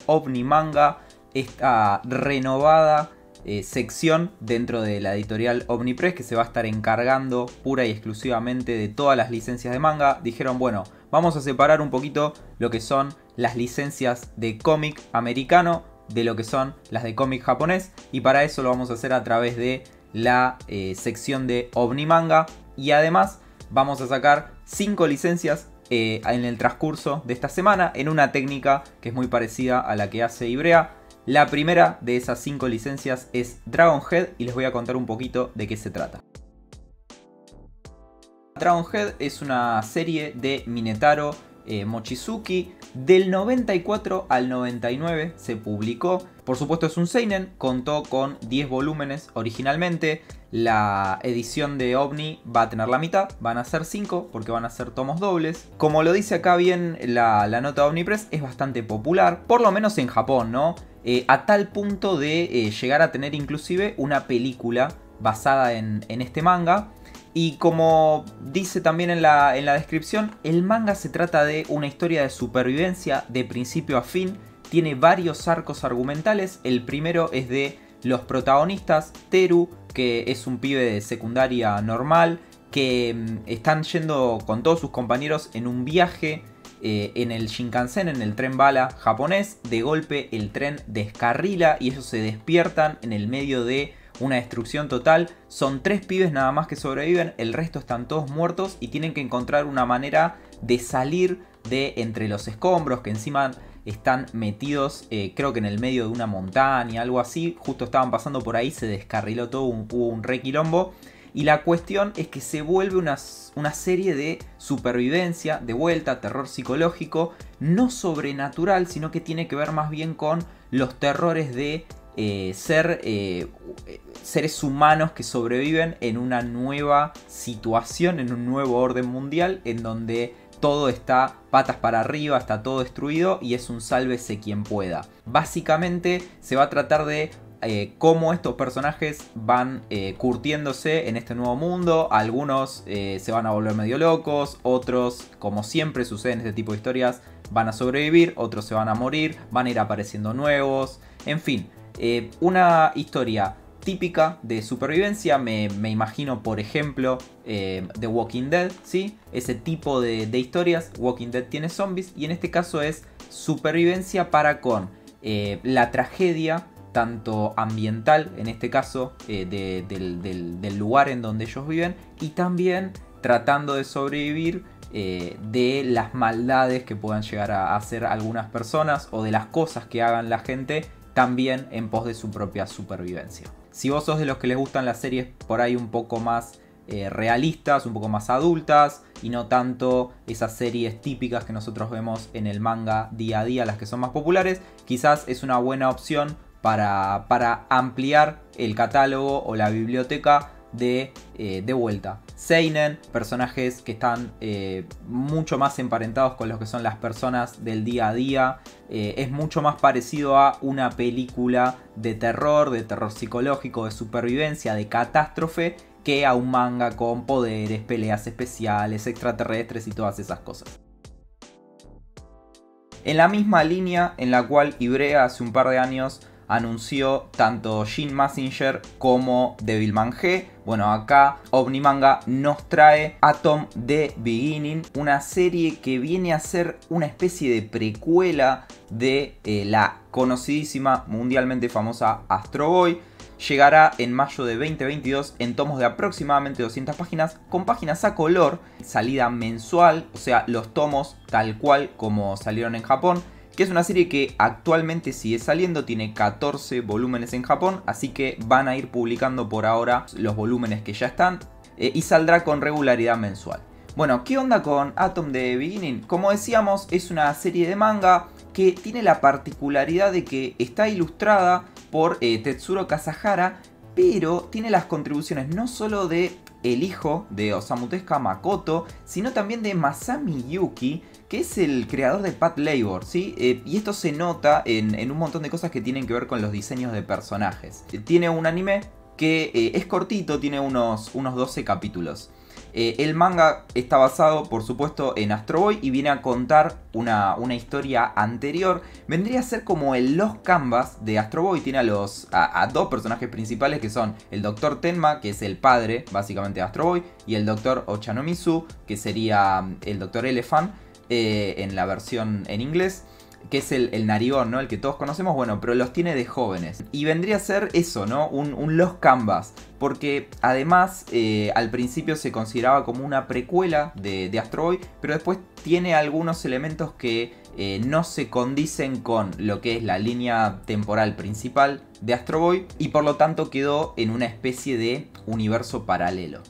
OVNI Manga, esta renovada sección dentro de la editorial Omnipress que se va a estar encargando pura y exclusivamente de todas las licencias de manga. Dijeron, bueno, vamos a separar un poquito lo que son las licencias de cómic americano de lo que son las de cómic japonés, y para eso lo vamos a hacer a través de la sección de OVNI Manga, y además vamos a sacar 5 licencias en el transcurso de esta semana en una técnica que es muy parecida a la que hace Ibrea. La primera de esas 5 licencias es Dragon Head y les voy a contar un poquito de qué se trata. Dragon Head es una serie de Minetaro Mochizuki. Del 94 al 99 se publicó. Por supuesto es un seinen, contó con 10 volúmenes originalmente. La edición de OVNI va a tener la mitad, van a ser 5 porque van a ser tomos dobles. Como lo dice acá bien la nota de Omnipress, es bastante popular, por lo menos en Japón, ¿no? A tal punto de llegar a tener inclusive una película basada en este manga. Y como dice también en la descripción, el manga se trata de una historia de supervivencia de principio a fin. Tiene varios arcos argumentales. El primero es de los protagonistas, Teru, que es un pibe de secundaria normal, que están yendo con todos sus compañeros en un viaje en el Shinkansen, en el tren bala japonés. De golpe el tren descarrila y ellos se despiertan en el medio de una destrucción total. Son 3 pibes nada más que sobreviven, el resto están todos muertos y tienen que encontrar una manera de salir de entre los escombros, que encima están metidos creo que en el medio de una montaña, algo así. Justo estaban pasando por ahí, se descarriló todo, hubo un re quilombo. Y la cuestión es que se vuelve una serie de supervivencia, de vuelta, terror psicológico, no sobrenatural, sino que tiene que ver más bien con los terrores de ser seres humanos que sobreviven en una nueva situación, en un nuevo orden mundial, en donde todo está patas para arriba, está todo destruido y es un sálvese quien pueda. Básicamente se va a tratar de cómo estos personajes van curtiéndose en este nuevo mundo. Algunos se van a volver medio locos, otros, como siempre sucede en este tipo de historias, van a sobrevivir, otros se van a morir, van a ir apareciendo nuevos, en fin. Una historia típica de supervivencia, me imagino por ejemplo The Walking Dead, ¿sí? Ese tipo de historias. Walking Dead tiene zombies y en este caso es supervivencia para con la tragedia, tanto ambiental en este caso, del lugar en donde ellos viven, y también tratando de sobrevivir de las maldades que puedan llegar a hacer algunas personas o de las cosas que hagan la gente, también en pos de su propia supervivencia. Si vos sos de los que les gustan las series por ahí un poco más realistas, un poco más adultas, y no tanto esas series típicas que nosotros vemos en el manga día a día, las que son más populares, quizás es una buena opción para ampliar el catálogo o la biblioteca de vuelta. Seinen, personajes que están mucho más emparentados con lo que son las personas del día a día. Es mucho más parecido a una película de terror psicológico, de supervivencia, de catástrofe, que a un manga con poderes, peleas especiales, extraterrestres y todas esas cosas. En la misma línea en la cual Ibrea hace un par de años anunció tanto Shin Mazinger como Devilman G. Bueno, acá OVNI Manga nos trae Atom The Beginning, una serie que viene a ser una especie de precuela de la conocidísima, mundialmente famosa Astro Boy. Llegará en mayo de 2022 en tomos de aproximadamente 200 páginas, con páginas a color, salida mensual, o sea, los tomos tal cual como salieron en Japón. Que es una serie que actualmente sigue saliendo, tiene 14 volúmenes en Japón, así que van a ir publicando por ahora los volúmenes que ya están y saldrá con regularidad mensual. Bueno, ¿qué onda con Atom The Beginning? Como decíamos, es una serie de manga que tiene la particularidad de que está ilustrada por Tetsuro Kasahara, pero tiene las contribuciones no solo de el hijo de Osamu Tezuka, Makoto, sino también de Masami Yuki, que es el creador de Pat Labor, ¿sí? Y esto se nota en un montón de cosas que tienen que ver con los diseños de personajes. Tiene un anime que es cortito, tiene unos 12 capítulos. El manga está basado, por supuesto, en Astro Boy y viene a contar una historia anterior. Vendría a ser como el Lost Canvas de Astro Boy. Tiene a dos personajes principales que son el Dr. Tenma, que es el padre básicamente de Astro Boy, y el Dr. Ochanomizu, que sería el Dr. Elephant en la versión en inglés, que es el narigón, ¿no? El que todos conocemos, bueno, pero los tiene de jóvenes. Y vendría a ser eso, ¿no? Un Lost Canvas. Porque además al principio se consideraba como una precuela de Astro Boy, pero después tiene algunos elementos que no se condicen con lo que es la línea temporal principal de Astro Boy, y por lo tanto quedó en una especie de universo paralelo.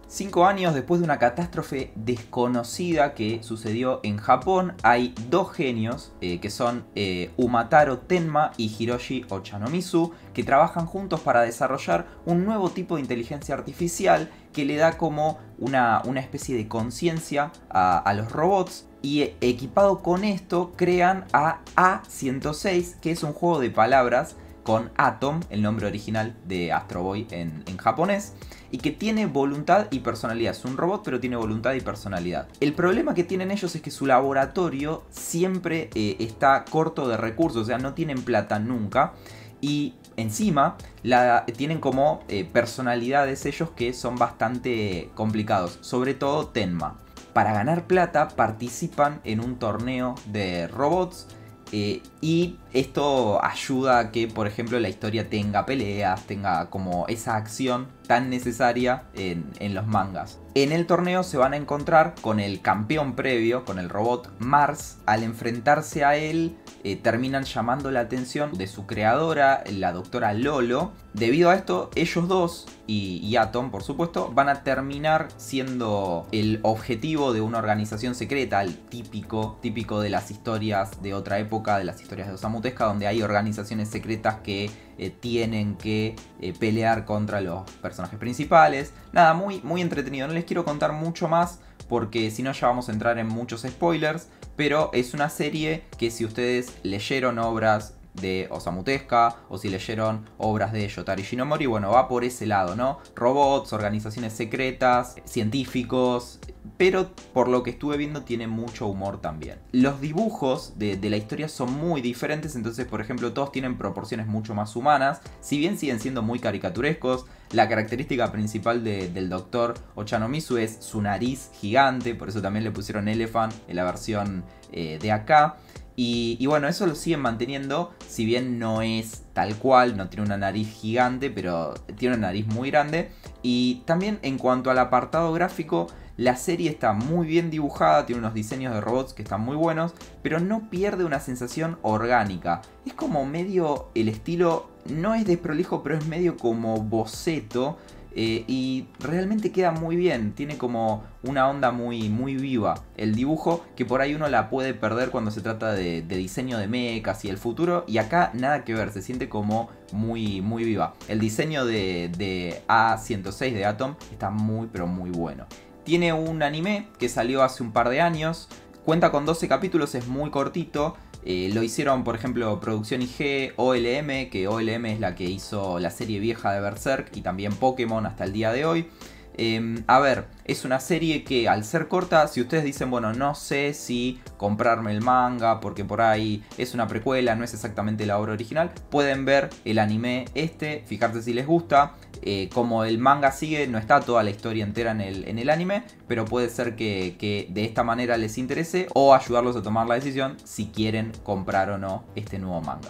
5 años después de una catástrofe desconocida que sucedió en Japón, hay dos genios que son Umataro Tenma y Hiroshi Ochanomizu, que trabajan juntos para desarrollar un nuevo tipo de inteligencia artificial que le da como una especie de conciencia a los robots, y equipado con esto crean a A106, que es un juego de palabras con Atom, el nombre original de Astro Boy en japonés, y que tiene voluntad y personalidad. Es un robot, pero tiene voluntad y personalidad. El problema que tienen ellos es que su laboratorio siempre está corto de recursos, o sea, no tienen plata nunca. Y encima tienen como personalidades ellos que son bastante complicados, sobre todo Tenma. Para ganar plata participan en un torneo de robots. Y esto ayuda a que, por ejemplo, la historia tenga peleas, tenga como esa acción tan necesaria en los mangas. En el torneo se van a encontrar con el campeón previo, con el robot Mars. Al enfrentarse a él, terminan llamando la atención de su creadora, la doctora Lolo. Debido a esto, ellos dos y Atom, por supuesto, van a terminar siendo el objetivo de una organización secreta, el típico de las historias de otra época, de las historias de Osamu Tezuka, donde hay organizaciones secretas que tienen que pelear contra los personajes principales. Nada, muy entretenido. No les quiero contar mucho más porque si no ya vamos a entrar en muchos spoilers, pero es una serie que si ustedes leyeron obras de Osamu Tezuka o si leyeron obras de Yotaro Shinomori, bueno, va por ese lado, ¿no? Robots, organizaciones secretas, científicos, pero por lo que estuve viendo tiene mucho humor también. Los dibujos de la historia son muy diferentes, entonces por ejemplo todos tienen proporciones mucho más humanas, si bien siguen siendo muy caricaturescos. La característica principal del Dr. Ochanomizu es su nariz gigante, por eso también le pusieron Elephant en la versión de acá. Y bueno, eso lo siguen manteniendo, si bien no es tal cual, no tiene una nariz gigante, pero tiene una nariz muy grande. Y también en cuanto al apartado gráfico, la serie está muy bien dibujada, tiene unos diseños de robots que están muy buenos, pero no pierde una sensación orgánica. Es como medio, el estilo no es desprolijo, pero es medio como boceto. Y realmente queda muy bien, tiene como una onda muy viva el dibujo, que por ahí uno la puede perder cuando se trata de diseño de mechas y el futuro, y acá nada que ver, se siente como muy viva. El diseño de A106 de Atom está muy pero muy bueno. Tiene un anime que salió hace un par de años, cuenta con 12 capítulos, es muy cortito. Lo hicieron, por ejemplo, Producción IG, OLM, que OLM es la que hizo la serie vieja de Berserk y también Pokémon hasta el día de hoy. A ver, es una serie que al ser corta, si ustedes dicen, bueno, no sé si comprarme el manga porque por ahí es una precuela, no es exactamente la obra original, pueden ver el anime fijarse si les gusta. Como el manga sigue, no está toda la historia entera en el anime, pero puede ser que de esta manera les interese o ayudarlos a tomar la decisión si quieren comprar o no este nuevo manga.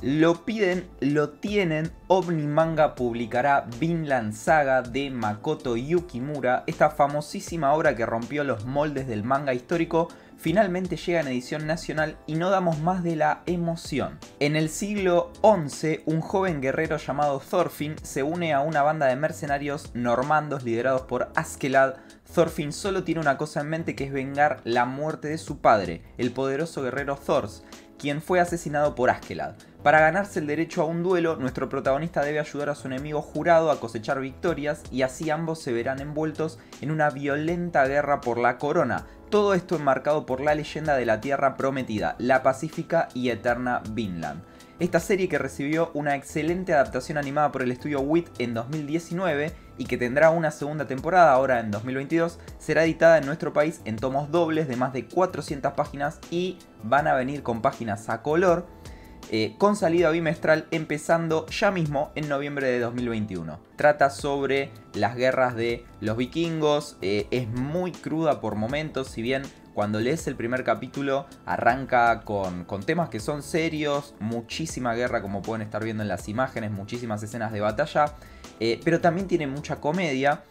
Lo piden, lo tienen. Omnimanga publicará Vinland Saga de Makoto Yukimura. Esta famosísima obra que rompió los moldes del manga histórico finalmente llega en edición nacional y no damos más de la emoción. En el siglo XI, un joven guerrero llamado Thorfinn se une a una banda de mercenarios normandos liderados por Askeladd. Thorfinn solo tiene una cosa en mente, que es vengar la muerte de su padre, el poderoso guerrero Thors, quien fue asesinado por Askeladd. Para ganarse el derecho a un duelo, nuestro protagonista debe ayudar a su enemigo jurado a cosechar victorias, y así ambos se verán envueltos en una violenta guerra por la corona. Todo esto enmarcado por la leyenda de la Tierra Prometida, la pacífica y eterna Vinland. Esta serie, que recibió una excelente adaptación animada por el estudio WIT en 2019 y que tendrá una segunda temporada ahora en 2022, será editada en nuestro país en tomos dobles de más de 400 páginas y van a venir con páginas a color, con salida bimestral empezando ya mismo en noviembre de 2021. Trata sobre las guerras de los vikingos, es muy cruda por momentos, si bien cuando lees el primer capítulo arranca con temas que son serios, muchísima guerra como pueden estar viendo en las imágenes, muchísimas escenas de batalla, pero también tiene mucha comedia.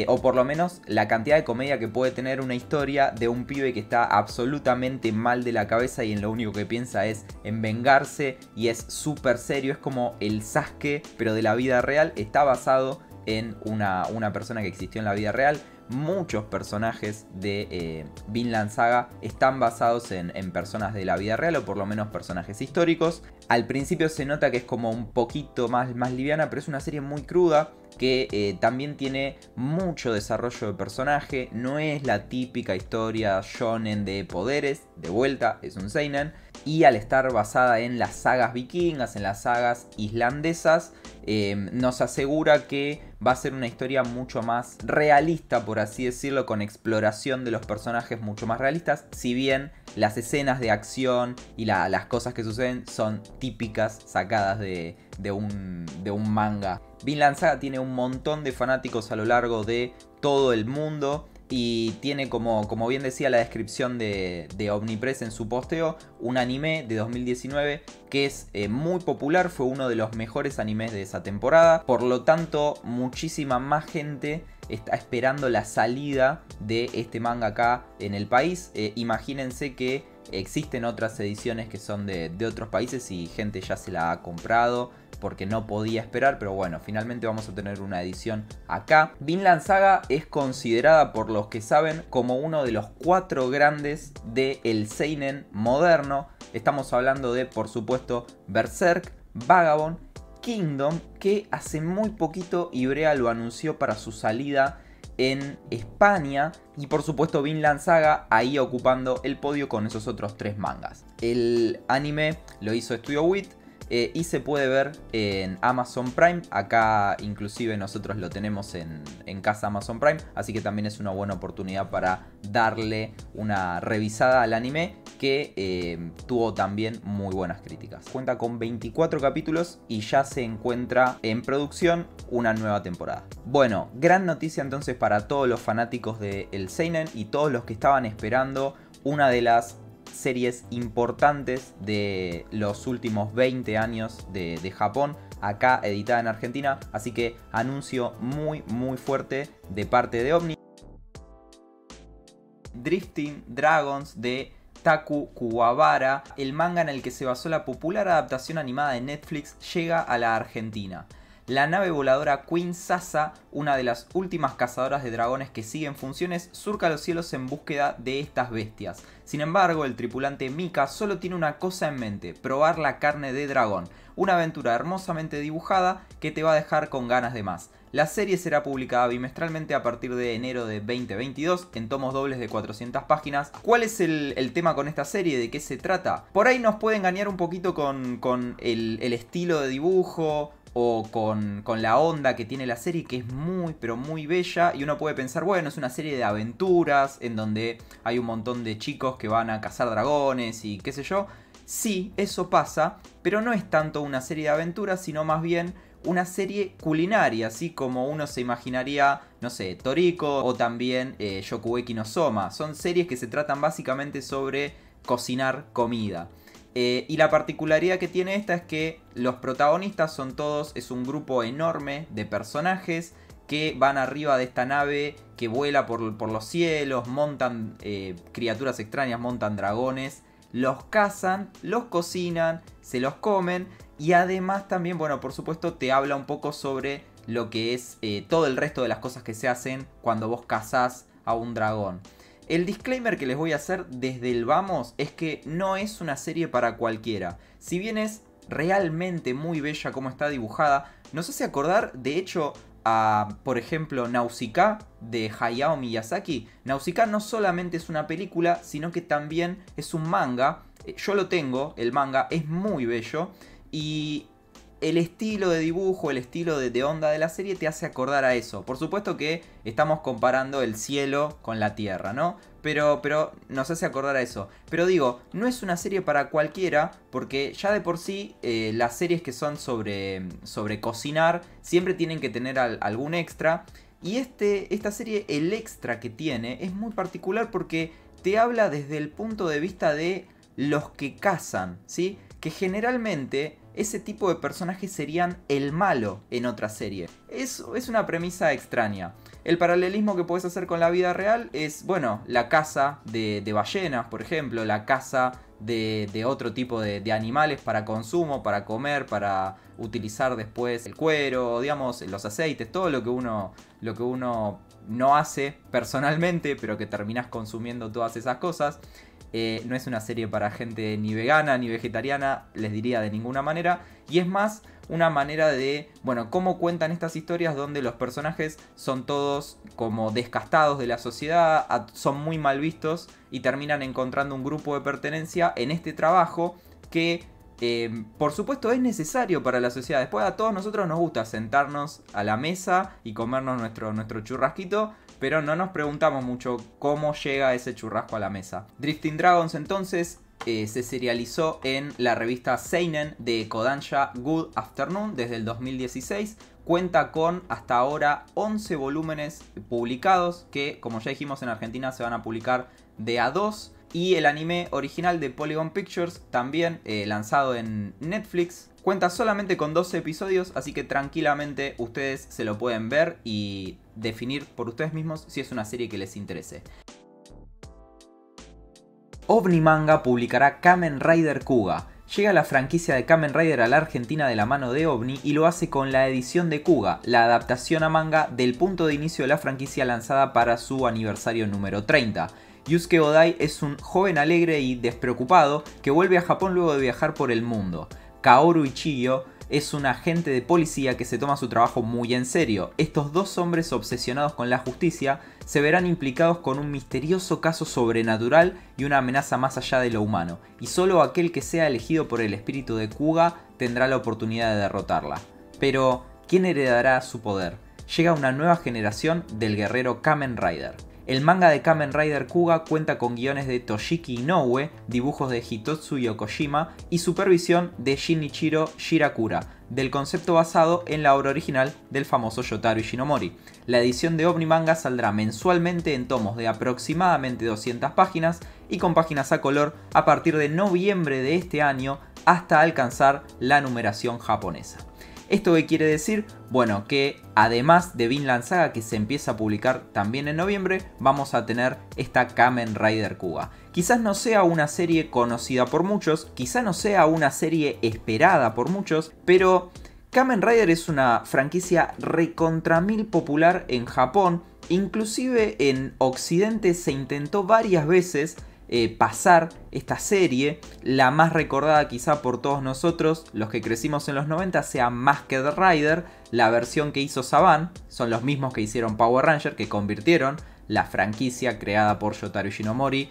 O por lo menos la cantidad de comedia que puede tener una historia de un pibe que está absolutamente mal de la cabeza y en lo único que piensa es en vengarse, y es súper serio, es como el Sasuke pero de la vida real. Está basado en una persona que existió en la vida real. Muchos personajes de Vinland Saga están basados en personas de la vida real, o por lo menos personajes históricos. Al principio se nota que es como un poquito más liviana, pero es una serie muy cruda que también tiene mucho desarrollo de personaje. No es la típica historia shonen de poderes, de vuelta, es un seinen. Y al estar basada en las sagas vikingas, en las sagas islandesas, nos asegura que va a ser una historia mucho más realista, por así decirlo, con exploración de los personajes mucho más realistas, si bien las escenas de acción y las cosas que suceden son típicas sacadas de un manga. Vinland Saga tiene un montón de fanáticos a lo largo de todo el mundo. Y tiene, como bien decía la descripción de Omnipress en su posteo, un anime de 2019 que es muy popular, fue uno de los mejores animes de esa temporada. Por lo tanto, muchísima más gente está esperando la salida de este manga acá en el país. Imagínense que existen otras ediciones que son de otros países y gente ya se la ha comprado porque no podía esperar, pero bueno, finalmente vamos a tener una edición acá. Vinland Saga es considerada por los que saben como uno de los 4 grandes del seinen moderno. Estamos hablando de, por supuesto, Berserk, Vagabond, Kingdom, que hace muy poquito Ibrea lo anunció para su salida en España, y por supuesto Vinland Saga ahí ocupando el podio con esos otros 3 mangas. El anime lo hizo Studio Wit y se puede ver en Amazon Prime. Acá inclusive nosotros lo tenemos en casa Amazon Prime, así que también es una buena oportunidad para darle una revisada al anime, que tuvo también muy buenas críticas. Cuenta con 24 capítulos y ya se encuentra en producción una nueva temporada. Bueno, gran noticia entonces para todos los fanáticos del seinen y todos los que estaban esperando una de las series importantes de los últimos 20 años de Japón, acá editada en Argentina. Así que anuncio muy fuerte de parte de Omni. Drifting Dragons de Taku Kuwabara, el manga en el que se basó la popular adaptación animada de Netflix, llega a la Argentina. La nave voladora Queen Sasa, una de las últimas cazadoras de dragones que sigue en funciones, surca los cielos en búsqueda de estas bestias. Sin embargo, el tripulante Mika solo tiene una cosa en mente: probar la carne de dragón. Una aventura hermosamente dibujada que te va a dejar con ganas de más. La serie será publicada bimestralmente a partir de enero de 2022 en tomos dobles de 400 páginas. ¿Cuál es el tema con esta serie? ¿De qué se trata? Por ahí nos puede engañar un poquito con el estilo de dibujo o con la onda que tiene la serie, que es muy pero muy bella, y uno puede pensar, bueno, es una serie de aventuras en donde hay un montón de chicos que van a cazar dragones y qué sé yo. Sí, eso pasa, pero no es tanto una serie de aventuras, sino más bien una serie culinaria, así como uno se imaginaría, no sé, Toriko o también Shokugeki no Soma. Son series que se tratan básicamente sobre cocinar comida. Y la particularidad que tiene esta es que los protagonistas son todos, es un grupo enorme de personajes que van arriba de esta nave que vuela por los cielos, montan criaturas extrañas, montan dragones, los cazan, los cocinan, se los comen, y además también, bueno, por supuesto te habla un poco sobre lo que es todo el resto de las cosas que se hacen cuando vos cazás a un dragón. El disclaimer que les voy a hacer desde el vamos es que no es una serie para cualquiera. Si bien es realmente muy bella como está dibujada, nos hace acordar de hecho a, por ejemplo, Nausicaa de Hayao Miyazaki. Nausicaa no solamente es una película, sino que también es un manga. Yo lo tengo, el manga es muy bello. Y el estilo de dibujo, el estilo de onda de la serie te hace acordar a eso. Por supuesto que estamos comparando el cielo con la tierra, ¿no? Pero nos hace acordar a eso. Pero digo, no es una serie para cualquiera, porque ya de por sí las series que son sobre cocinar siempre tienen que tener algún extra. Y esta serie, el extra que tiene, es muy particular porque te habla desde el punto de vista de los que cazan, ¿sí? Que generalmente ese tipo de personajes serían el malo en otra serie. Es una premisa extraña. El paralelismo que puedes hacer con la vida real es, bueno, la caza de ballenas, por ejemplo, la caza de otro tipo de animales para consumo, para comer, para utilizar después el cuero, digamos, los aceites, todo lo que uno no hace personalmente, pero que terminas consumiendo todas esas cosas. No es una serie para gente ni vegana ni vegetariana, les diría de ninguna manera. Y es más una manera de, bueno, cómo cuentan estas historias donde los personajes son todos como descastados de la sociedad, son muy mal vistos y terminan encontrando un grupo de pertenencia en este trabajo que, por supuesto, es necesario para la sociedad. Después a todos nosotros nos gusta sentarnos a la mesa y comernos nuestro churrasquito, pero no nos preguntamos mucho cómo llega ese churrasco a la mesa. Drifting Dragons entonces se serializó en la revista Seinen de Kodansha Good Afternoon desde el 2016. Cuenta con hasta ahora 11 volúmenes publicados que, como ya dijimos, en Argentina se van a publicar de a 2. Y el anime original de Polygon Pictures, también lanzado en Netflix, cuenta solamente con 12 episodios, así que tranquilamente ustedes se lo pueden ver y definir por ustedes mismos si es una serie que les interese. OVNI Manga publicará Kamen Rider Kuga. Llega la franquicia de Kamen Rider a la Argentina de la mano de OVNI y lo hace con la edición de Kuga, la adaptación a manga del punto de inicio de la franquicia lanzada para su aniversario número 30. Yusuke Odai es un joven alegre y despreocupado que vuelve a Japón luego de viajar por el mundo. Kaoru Ichiyo es un agente de policía que se toma su trabajo muy en serio. Estos dos hombres obsesionados con la justicia se verán implicados con un misterioso caso sobrenatural y una amenaza más allá de lo humano, y solo aquel que sea elegido por el espíritu de Kuga tendrá la oportunidad de derrotarla. Pero, ¿quién heredará su poder? Llega una nueva generación del guerrero Kamen Rider. El manga de Kamen Rider Kuga cuenta con guiones de Toshiki Inoue, dibujos de Hitotsu Yokoshima y supervisión de Shinichiro Shirakura, del concepto basado en la obra original del famoso Yotaro Ishinomori. La edición de OVNI Manga saldrá mensualmente en tomos de aproximadamente 200 páginas y con páginas a color a partir de noviembre de este año hasta alcanzar la numeración japonesa. ¿Esto qué quiere decir? Bueno, que además de Vinland Saga, que se empieza a publicar también en noviembre, vamos a tener esta Kamen Rider Kuga. Quizás no sea una serie conocida por muchos, quizás no sea una serie esperada por muchos, pero Kamen Rider es una franquicia recontra mil popular en Japón. Inclusive en Occidente se intentó varias veces pasar esta serie. La más recordada quizá por todos nosotros, los que crecimos en los 90, sea Masked Rider, la versión que hizo Saban. Son los mismos que hicieron Power Ranger, que convirtieron la franquicia creada por Yotaro Ishinomori,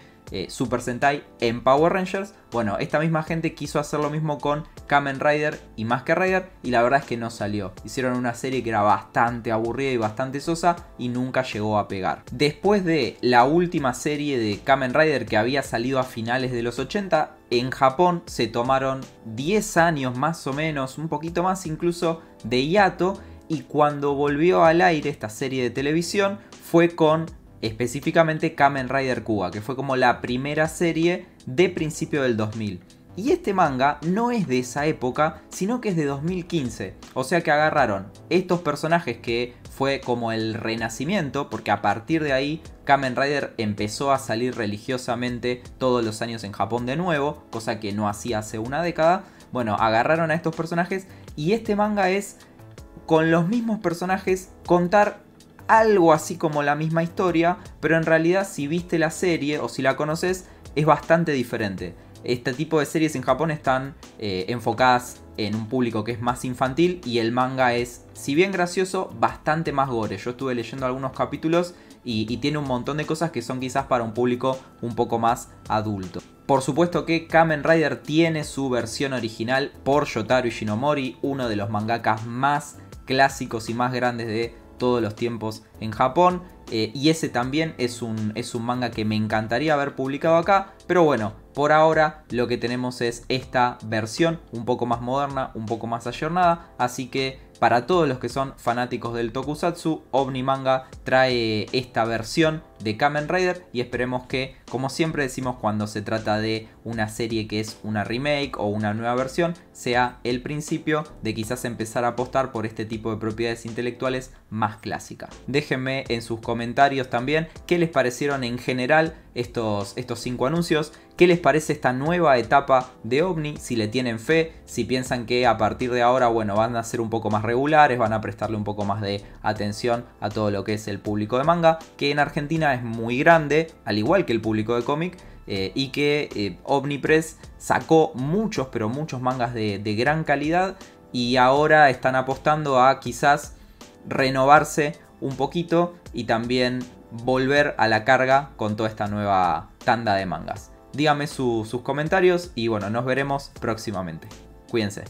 Super Sentai, en Power Rangers. Bueno, esta misma gente quiso hacer lo mismo con Kamen Rider y Masked Rider y la verdad es que no salió. Hicieron una serie que era bastante aburrida y bastante sosa y nunca llegó a pegar. Después de la última serie de Kamen Rider que había salido a finales de los 80, en Japón se tomaron 10 años más o menos, un poquito más incluso, de hiato, y cuando volvió al aire esta serie de televisión fue con específicamente Kamen Rider Kuga, que fue como la primera serie de principio del 2000. Y este manga no es de esa época, sino que es de 2015. O sea que agarraron estos personajes que fue como el renacimiento, porque a partir de ahí Kamen Rider empezó a salir religiosamente todos los años en Japón de nuevo, cosa que no hacía hace una década. Bueno, agarraron a estos personajes y este manga es, con los mismos personajes, contar algo así como la misma historia, pero en realidad si viste la serie o si la conoces es bastante diferente. Este tipo de series en Japón están enfocadas en un público que es más infantil y el manga es, si bien gracioso, bastante más gore. Yo estuve leyendo algunos capítulos y tiene un montón de cosas que son quizás para un público un poco más adulto. Por supuesto que Kamen Rider tiene su versión original por Yotaro Ishinomori, uno de los mangakas más clásicos y más grandes de todos los tiempos en Japón. Y ese también es un manga que me encantaría haber publicado acá. Pero bueno, por ahora lo que tenemos es esta versión un poco más moderna, un poco más ayornada. Así que para todos los que son fanáticos del Tokusatsu, Omni Manga trae esta versión de Kamen Rider. Y esperemos que, como siempre decimos cuando se trata de una serie que es una remake o una nueva versión, sea el principio de quizás empezar a apostar por este tipo de propiedades intelectuales más clásicas. Déjenme en sus comentarios también qué les parecieron en general estos 5 anuncios. ¿Qué les parece esta nueva etapa de Omni? Si le tienen fe, si piensan que a partir de ahora, bueno, van a ser un poco más regulares, van a prestarle un poco más de atención a todo lo que es el público de manga, que en Argentina es muy grande, al igual que el público de cómic, y que Omnipress sacó muchos, pero muchos mangas de gran calidad, y ahora están apostando a quizás renovarse un poquito y también volver a la carga con toda esta nueva tanda de mangas. Díganme sus comentarios y bueno, nos veremos próximamente. Cuídense.